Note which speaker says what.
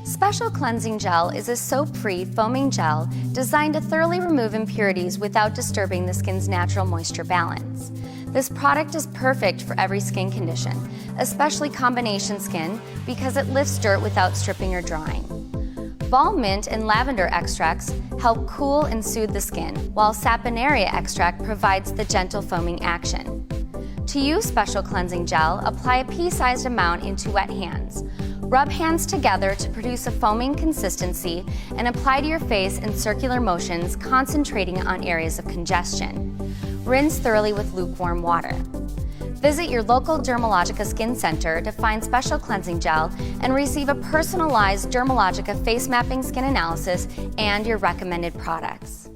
Speaker 1: Special Cleansing Gel is a soap-free foaming gel designed to thoroughly remove impurities without disturbing the skin's natural moisture balance. This product is perfect for every skin condition, especially combination skin, because it lifts dirt without stripping or drying. Balm mint and lavender extracts help cool and soothe the skin, while saponaria extract provides the gentle foaming action. To use Special Cleansing Gel, apply a pea-sized amount into wet hands. Rub hands together to produce a foaming consistency and apply to your face in circular motions, concentrating on areas of congestion. Rinse thoroughly with lukewarm water. Visit your local Dermalogica Skin Center to find Special Cleansing Gel and receive a personalized Dermalogica face mapping skin analysis and your recommended products.